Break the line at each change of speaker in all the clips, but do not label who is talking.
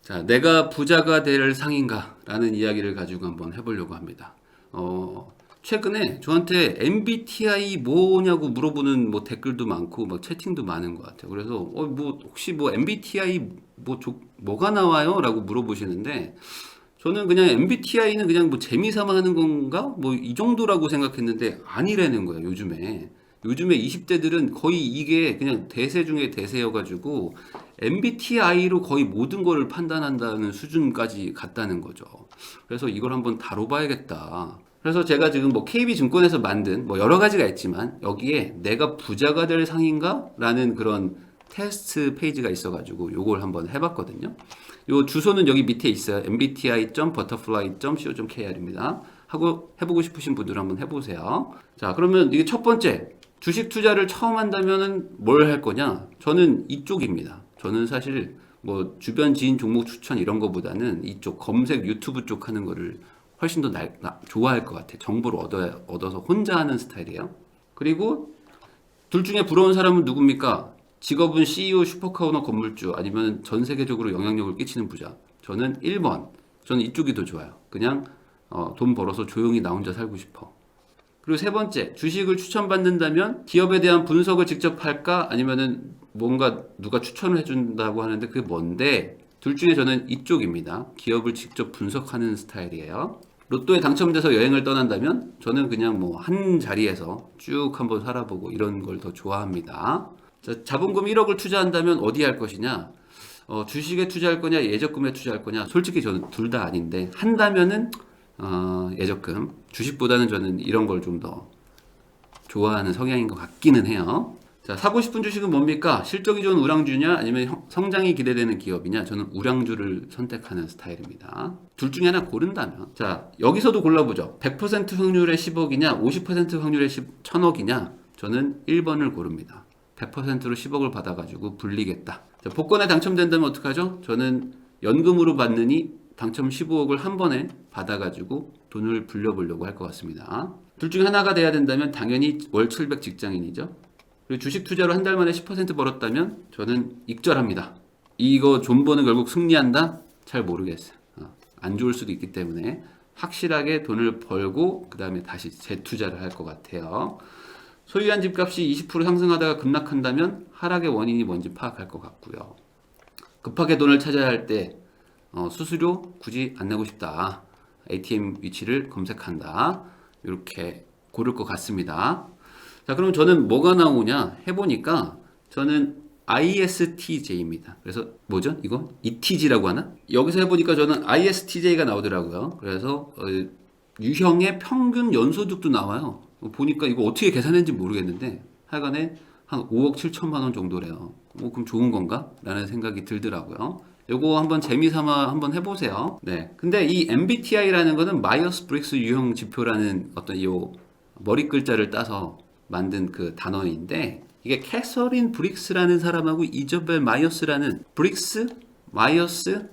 자, 내가 부자가 될 상인가? 라는 이야기를 가지고 한번 해보려고 합니다. 최근에 저한테 MBTI 뭐냐고 물어보는 뭐 댓글도 많고, 막 채팅도 많은 것 같아요. 그래서, 혹시 뭐 MBTI 뭐가 나와요? 라고 물어보시는데, 저는 그냥 MBTI는 그냥 뭐 재미삼아 하는 건가? 뭐 이 정도라고 생각했는데, 아니라는 거예요, 요즘에. 요즘에 20대들은 거의 이게 그냥 대세 중에 대세여가지고 MBTI로 거의 모든 거를 판단한다는 수준까지 갔다는 거죠. 그래서 이걸 한번 다뤄봐야겠다. 그래서 제가 지금 뭐 KB증권에서 만든 뭐 여러 가지가 있지만 여기에 내가 부자가 될 상인가? 라는 그런 테스트 페이지가 있어가지고 요걸 한번 해봤거든요. 요 주소는 여기 밑에 있어요. mbti.butterfly.co.kr입니다. 하고 해보고 싶으신 분들은 한번 해보세요. 자, 그러면 이게 첫 번째. 주식 투자를 처음 한다면은 뭘 할 거냐? 저는 이쪽입니다. 저는 사실 뭐 주변 지인 종목 추천 이런 거보다는 이쪽 검색 유튜브 쪽 하는 거를 훨씬 더 좋아할 것 같아요. 정보를 얻어서 혼자 하는 스타일이에요. 그리고 둘 중에 부러운 사람은 누굽니까? 직업은 CEO, 슈퍼카오너 건물주 아니면 전 세계적으로 영향력을 끼치는 부자. 저는 1번. 저는 이쪽이 더 좋아요. 그냥 돈 벌어서 조용히 나 혼자 살고 싶어. 그리고 세 번째, 주식을 추천받는다면 기업에 대한 분석을 직접 할까? 아니면은 뭔가 누가 추천을 해준다고 하는데 그게 뭔데? 둘 중에 저는 이쪽입니다. 기업을 직접 분석하는 스타일이에요. 로또에 당첨돼서 여행을 떠난다면 저는 그냥 뭐 한 자리에서 쭉 한번 살아보고 이런 걸 더 좋아합니다. 자, 자본금 1억을 투자한다면 어디에 할 것이냐? 주식에 투자할 거냐, 예적금에 투자할 거냐? 솔직히 저는 둘 다 아닌데 한다면은 예적금, 주식보다는 저는 이런 걸 좀 더 좋아하는 성향인 것 같기는 해요. 자, 사고 싶은 주식은 뭡니까? 실적이 좋은 우량주냐, 아니면 성장이 기대되는 기업이냐? 저는 우량주를 선택하는 스타일입니다. 둘 중에 하나 고른다면. 자, 여기서도 골라보죠. 100% 확률의 10억이냐, 50% 확률의 1000억이냐? 저는 1번을 고릅니다. 100%로 10억을 받아가지고 불리겠다. 자, 복권에 당첨된다면 어떡하죠? 저는 연금으로 받느니 당첨 15억을 한 번에 받아가지고 돈을 불려보려고 할 것 같습니다. 둘 중에 하나가 돼야 된다면 당연히 월 700 직장인이죠. 그리고 주식 투자로 한 달 만에 10% 벌었다면 저는 익절합니다. 이거 존버는 결국 승리한다? 잘 모르겠어요. 안 좋을 수도 있기 때문에 확실하게 돈을 벌고 그 다음에 다시 재투자를 할 것 같아요. 소유한 집값이 20% 상승하다가 급락한다면 하락의 원인이 뭔지 파악할 것 같고요. 급하게 돈을 찾아야 할 때 수수료 굳이 안 내고 싶다. ATM 위치를 검색한다. 이렇게 고를 것 같습니다. 자, 그럼 저는 뭐가 나오냐 해보니까 저는 ISTJ입니다. 그래서 뭐죠? 이거? ETG라고 하나? 여기서 해보니까 저는 ISTJ가 나오더라고요. 그래서 유형의 평균 연소득도 나와요. 보니까 이거 어떻게 계산했는지 모르겠는데 하여간에 한 5억 7천만 원 정도래요. 그럼 좋은 건가? 라는 생각이 들더라고요. 요거 한번 재미삼아 한번 해보세요. 네. 근데 이 MBTI라는 거는 마이어스 브릭스 유형 지표라는 어떤 요 머리 글자를 따서 만든 그 단어인데 이게 캐서린 브릭스라는 사람하고 이저벨 마이어스라는 브릭스, 마이어스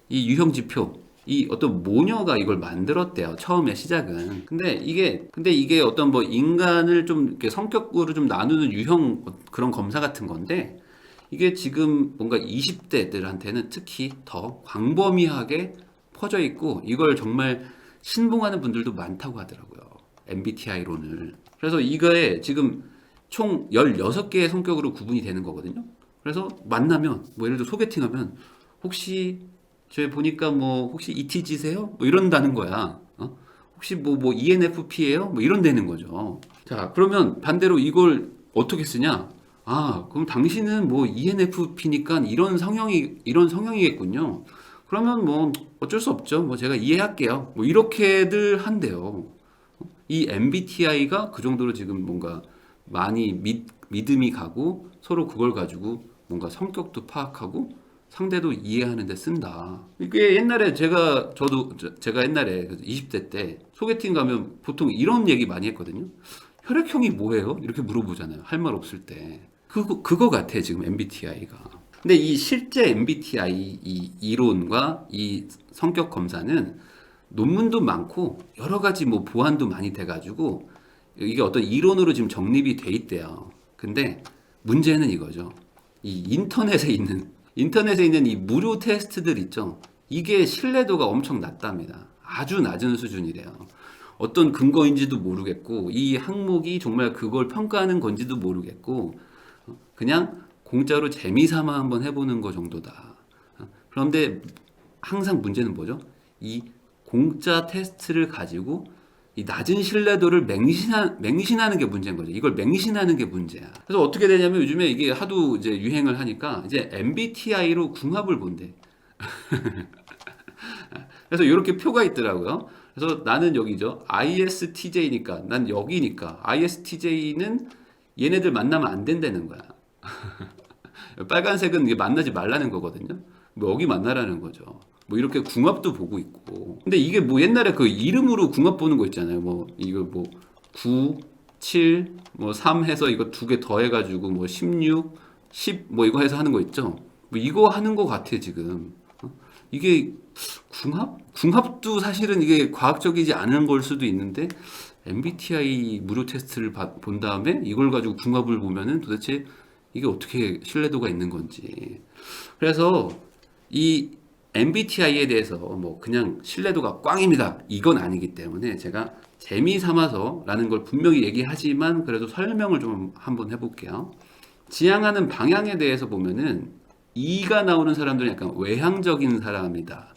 이 유형 지표 이 어떤 모녀가 이걸 만들었대요. 처음에 시작은. 근데 이게 어떤 뭐 인간을 좀 이렇게 성격으로 좀 나누는 유형 그런 검사 같은 건데 이게 지금 뭔가 20대들한테는 특히 더 광범위하게 퍼져 있고 이걸 정말 신봉하는 분들도 많다고 하더라고요. MBTI론을. 그래서 이거에 지금 총 16개의 성격으로 구분이 되는 거거든요. 그래서 만나면 뭐 예를 들어 소개팅하면 혹시 저 보니까 뭐 혹시 ETG세요? 뭐 이런다는 거야. 혹시 뭐 ENFP예요? 뭐 이런다는 거죠. 자, 그러면 반대로 이걸 어떻게 쓰냐? 그럼 당신은 뭐 ENFP니까 이런 성형이겠군요. 그러면 뭐 어쩔 수 없죠. 뭐 제가 이해할게요. 뭐 이렇게들 한대요. 이 MBTI가 그 정도로 지금 뭔가 많이 믿음이 가고 서로 그걸 가지고 뭔가 성격도 파악하고 상대도 이해하는 데 쓴다. 이게 옛날에 제가 옛날에 20대 때 소개팅 가면 보통 이런 얘기 많이 했거든요. 혈액형이 뭐예요? 이렇게 물어보잖아요. 할 말 없을 때. 그거 같아, 지금 MBTI가. 근데 이 실제 MBTI 이 이론과 이 성격 검사는 논문도 많고 여러 가지 뭐 보완도 많이 돼가지고 이게 어떤 이론으로 지금 정립이 돼 있대요. 근데 문제는 이거죠. 이 인터넷에 있는 인터넷에 있는 이 무료 테스트들 있죠. 이게 신뢰도가 엄청 낮답니다. 아주 낮은 수준이래요. 어떤 근거인지도 모르겠고 이 항목이 정말 그걸 평가하는 건지도 모르겠고 그냥 공짜로 재미삼아 한번 해보는 거 정도다. 그런데 항상 문제는 뭐죠? 이 공짜 테스트를 가지고 이 낮은 신뢰도를 맹신하는 게 문제인 거죠. 이걸 맹신하는 게 문제야. 그래서 어떻게 되냐면 요즘에 이게 하도 이제 유행을 하니까 이제 MBTI로 궁합을 본대. 그래서 이렇게 표가 있더라고요. 그래서 나는 여기죠. ISTJ니까 난 여기니까 ISTJ는 얘네들 만나면 안 된다는 거야. 빨간색은 이게 만나지 말라는 거거든요. 뭐 여기 만나라는 거죠. 뭐 이렇게 궁합도 보고 있고. 근데 이게 뭐 옛날에 그 이름으로 궁합 보는 거 있잖아요. 뭐 이거 뭐 9, 7, 뭐 3 해서 이거 두 개 더해 가지고 뭐 16, 10 뭐 이거 해서 하는 거 있죠. 뭐 이거 하는 거 같아 지금. 이게 궁합? 궁합도 사실은 이게 과학적이지 않은 걸 수도 있는데 MBTI 무료 테스트를 본 다음에 이걸 가지고 궁합을 보면은 도대체 이게 어떻게 신뢰도가 있는 건지. 그래서 이 MBTI에 대해서 뭐 그냥 신뢰도가 꽝입니다. 이건 아니기 때문에 제가 재미 삼아서라는 걸 분명히 얘기하지만 그래도 설명을 좀 한번 해볼게요. 지향하는 방향에 대해서 보면은 E가 나오는 사람들은 약간 외향적인 사람이다.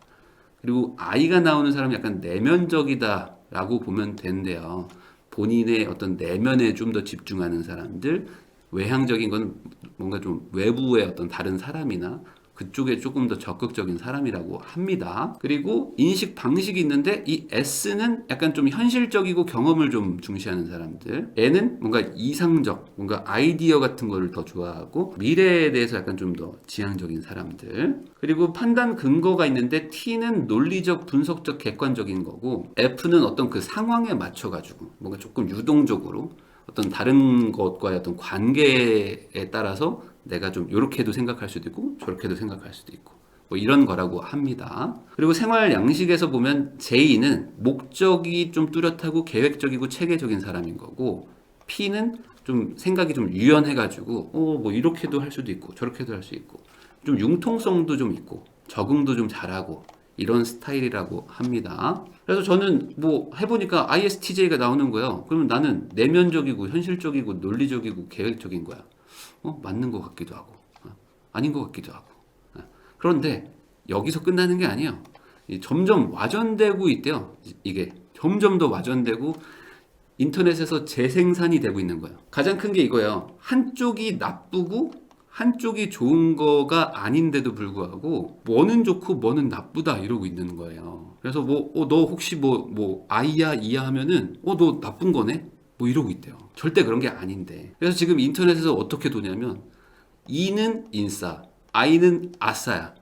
그리고 I가 나오는 사람은 약간 내면적이다 라고 보면 되는데요. 본인의 어떤 내면에 좀 더 집중하는 사람들, 외향적인 건 뭔가 좀 외부의 어떤 다른 사람이나 그쪽에 조금 더 적극적인 사람이라고 합니다. 그리고 인식 방식이 있는데 이 S는 약간 좀 현실적이고 경험을 좀 중시하는 사람들. N은 뭔가 이상적, 뭔가 아이디어 같은 거를 더 좋아하고 미래에 대해서 약간 좀 더 지향적인 사람들. 그리고 판단 근거가 있는데 T는 논리적, 분석적, 객관적인 거고 F는 어떤 그 상황에 맞춰가지고 뭔가 조금 유동적으로 어떤 다른 것과의 어떤 관계에 따라서 내가 좀 이렇게도 생각할 수도 있고 저렇게도 생각할 수도 있고 뭐 이런 거라고 합니다. 그리고 생활 양식에서 보면 J는 목적이 좀 뚜렷하고 계획적이고 체계적인 사람인 거고 P는 좀 생각이 좀 유연해가지고 뭐 이렇게도 할 수도 있고 저렇게도 할 수 있고 좀 융통성도 좀 있고 적응도 좀 잘하고 이런 스타일이라고 합니다. 그래서 저는 뭐 해보니까 ISTJ가 나오는 거예요. 그러면 나는 내면적이고 현실적이고 논리적이고 계획적인 거야. 맞는 것 같기도 하고 아닌 것 같기도 하고. 그런데 여기서 끝나는 게 아니에요. 점점 와전되고 있대요. 이게 점점 더 와전되고 인터넷에서 재생산이 되고 있는 거예요. 가장 큰 게 이거예요. 한쪽이 나쁘고 한쪽이 좋은 거가 아닌데도 불구하고 뭐는 좋고 뭐는 나쁘다 이러고 있는 거예요. 그래서 너 혹시 I야 E야 하면은 너 나쁜 거네? 뭐 이러고 있대요. 절대 그런 게 아닌데. 그래서 지금 인터넷에서 어떻게 도냐면 E는 인싸, I는 아싸야.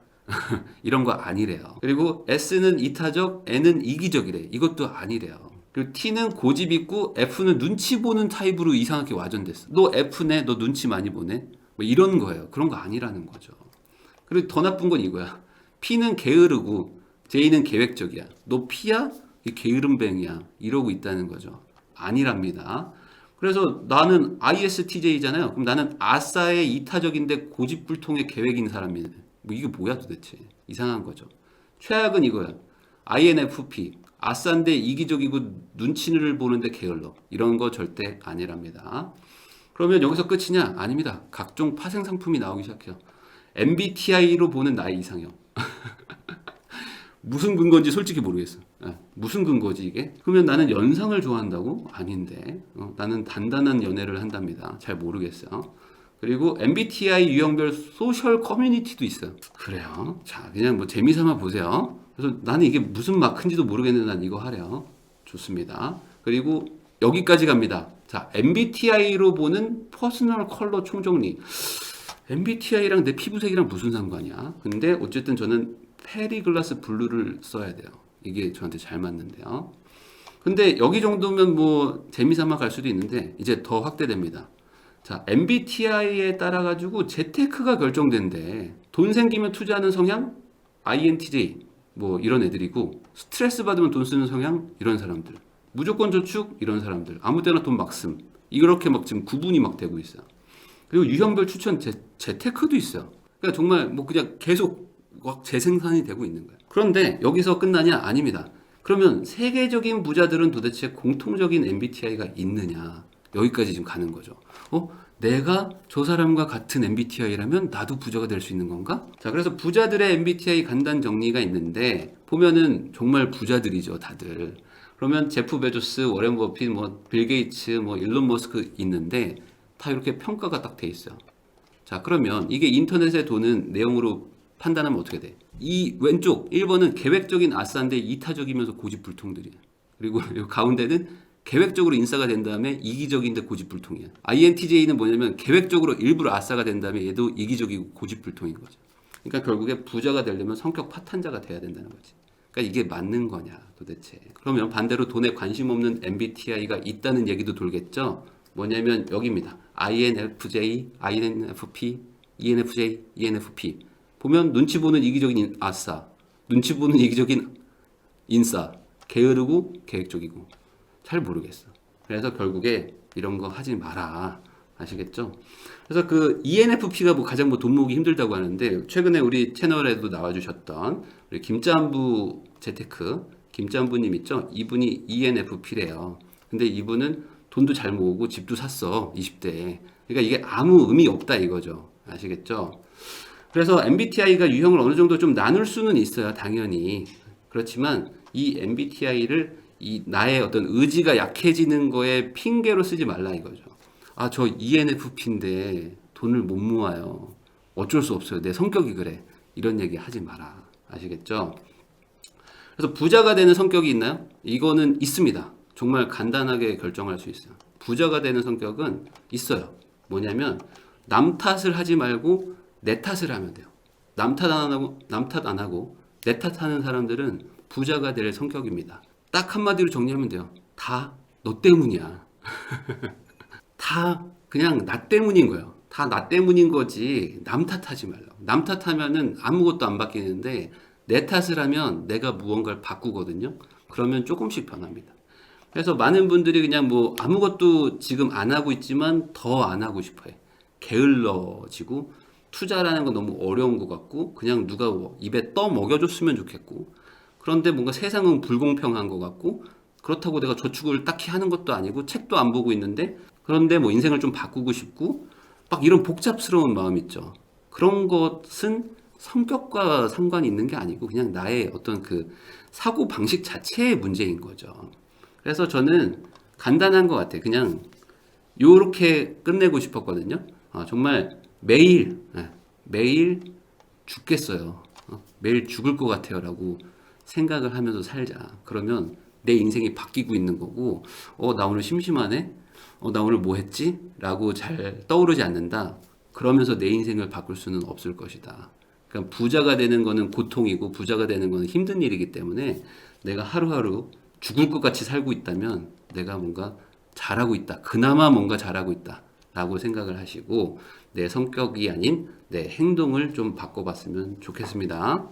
이런 거 아니래요. 그리고 S는 이타적, N은 이기적이래. 이것도 아니래요. 그리고 T는 고집 있고 F는 눈치 보는 타입으로 이상하게 와전됐어. 너 F네? 너 눈치 많이 보네? 뭐 이런 거예요. 그런 거 아니라는 거죠. 그리고 더 나쁜 건 이거야. P는 게으르고 J는 계획적이야. 너 P야? 게으름뱅이야. 이러고 있다는 거죠. 아니랍니다. 그래서 나는 ISTJ잖아요. 그럼 나는 아싸의 이타적인데 고집불통의 계획인 사람이네. 뭐 이게 뭐야 도대체. 이상한 거죠. 최악은 이거야. INFP. 아싸인데 이기적이고 눈치를 보는데 게을러. 이런 거 절대 아니랍니다. 그러면 여기서 끝이냐? 아닙니다. 각종 파생 상품이 나오기 시작해요. MBTI로 보는 나의 이상형. 무슨 근거인지 솔직히 모르겠어. 무슨 근거지 이게? 그러면 나는 연상을 좋아한다고? 아닌데. 나는 단단한 연애를 한답니다. 잘 모르겠어요. 그리고 MBTI 유형별 소셜 커뮤니티도 있어요. 그래요. 자, 그냥 뭐 재미삼아 보세요. 그래서 나는 이게 무슨 마크인지도 모르겠는데 난 이거 하래요. 좋습니다. 그리고 여기까지 갑니다. 자, MBTI로 보는 퍼스널 컬러 총정리. MBTI랑 내 피부색이랑 무슨 상관이야? 근데 어쨌든 저는 페리글라스 블루를 써야 돼요. 이게 저한테 잘 맞는데요. 근데 여기 정도면 뭐 재미삼아 갈 수도 있는데 이제 더 확대됩니다. 자, MBTI에 따라 가지고 재테크가 결정된대. 돈 생기면 투자하는 성향 INTJ 뭐 이런 애들이고 스트레스 받으면 돈 쓰는 성향 이런 사람들. 무조건 저축 이런 사람들. 아무 때나 돈 막 씀. 이렇게 막 지금 구분이 막 되고 있어요. 그리고 유형별 추천 재테크도 있어요. 그러니까 그러니까 정말 뭐 그냥 계속 막 재생산이 되고 있는 거예요. 그런데 여기서 끝나냐? 아닙니다. 그러면 세계적인 부자들은 도대체 공통적인 MBTI가 있느냐? 여기까지 지금 가는 거죠. 내가 저 사람과 같은 MBTI라면 나도 부자가 될 수 있는 건가? 자, 그래서 부자들의 MBTI 간단 정리가 있는데 보면은 정말 부자들이죠, 다들. 그러면 제프 베조스, 워렌 버핏, 뭐 빌 게이츠, 뭐 일론 머스크 있는데 다 이렇게 평가가 딱 돼 있어요. 자, 그러면 이게 인터넷에 도는 내용으로 판단하면 어떻게 돼? 이 왼쪽 1번은 계획적인 아싸인데 이타적이면서 고집불통들이야. 그리고 이 가운데는 계획적으로 인싸가 된 다음에 이기적인데 고집불통이야. INTJ는 뭐냐면 계획적으로 일부러 아싸가 된 다음에 얘도 이기적이고 고집불통인 거죠. 그러니까 결국에 부자가 되려면 성격 파탄자가 돼야 된다는 거지. 그러니까 이게 맞는 거냐 도대체. 그러면 반대로 돈에 관심 없는 MBTI가 있다는 얘기도 돌겠죠. 뭐냐면 여기입니다. INFJ, INFP, ENFJ, ENFP. 보면 눈치 보는 이기적인 아싸, 눈치 보는 이기적인 인싸, 게으르고 계획적이고 잘 모르겠어. 그래서 결국에 이런 거 하지 마라. 아시겠죠? 그래서 그 ENFP가 뭐 가장 뭐 돈 모으기 힘들다고 하는데 최근에 우리 채널에도 나와주셨던 우리 김짬부 재테크 김짬부님 있죠? 이분이 ENFP래요. 근데 이분은 돈도 잘 모으고 집도 샀어 20대에. 그러니까 이게 아무 의미 없다 이거죠. 아시겠죠? 그래서 MBTI가 유형을 어느 정도 좀 나눌 수는 있어요, 당연히. 그렇지만 이 MBTI를 이 나의 어떤 의지가 약해지는 거에 핑계로 쓰지 말라 이거죠. 아, 저 ENFP인데 돈을 못 모아요. 어쩔 수 없어요. 내 성격이 그래. 이런 얘기 하지 마라. 아시겠죠? 그래서 부자가 되는 성격이 있나요? 이거는 있습니다. 정말 간단하게 결정할 수 있어요. 부자가 되는 성격은 있어요. 뭐냐면 남 탓을 하지 말고 내 탓을 하면 돼요. 남 탓 안 하고 내 탓하는 사람들은 부자가 될 성격입니다. 딱 한마디로 정리하면 돼요. 다 너 때문이야. 다 그냥 나 때문인 거예요. 다 나 때문인 거지 남 탓하지 말라고. 남 탓하면은 아무것도 안 바뀌는데 내 탓을 하면 내가 무언가를 바꾸거든요. 그러면 조금씩 변합니다. 그래서 많은 분들이 그냥 뭐 아무것도 지금 안 하고 있지만 더 안 하고 싶어요. 게을러지고 투자라는 건 너무 어려운 것 같고 그냥 누가 입에 떠 먹여줬으면 좋겠고 그런데 뭔가 세상은 불공평한 것 같고 그렇다고 내가 저축을 딱히 하는 것도 아니고 책도 안 보고 있는데 그런데 뭐 인생을 좀 바꾸고 싶고 막 이런 복잡스러운 마음 있죠. 그런 것은 성격과 상관이 있는 게 아니고 그냥 나의 어떤 그 사고 방식 자체의 문제인 거죠. 그래서 저는 간단한 것 같아요. 그냥 요렇게 끝내고 싶었거든요. 정말 매일 죽겠어요. 매일 죽을 것 같아요. 라고 생각을 하면서 살자. 그러면 내 인생이 바뀌고 있는 거고, 나 오늘 심심하네? 나 오늘 뭐 했지? 라고 잘 떠오르지 않는다. 그러면서 내 인생을 바꿀 수는 없을 것이다. 그러니까 부자가 되는 거는 고통이고, 부자가 되는 거는 힘든 일이기 때문에 내가 하루하루 죽을 것 같이 살고 있다면 내가 뭔가 잘하고 있다. 그나마 뭔가 잘하고 있다. 라고 생각을 하시고 내 성격이 아닌 내 행동을 좀 바꿔봤으면 좋겠습니다.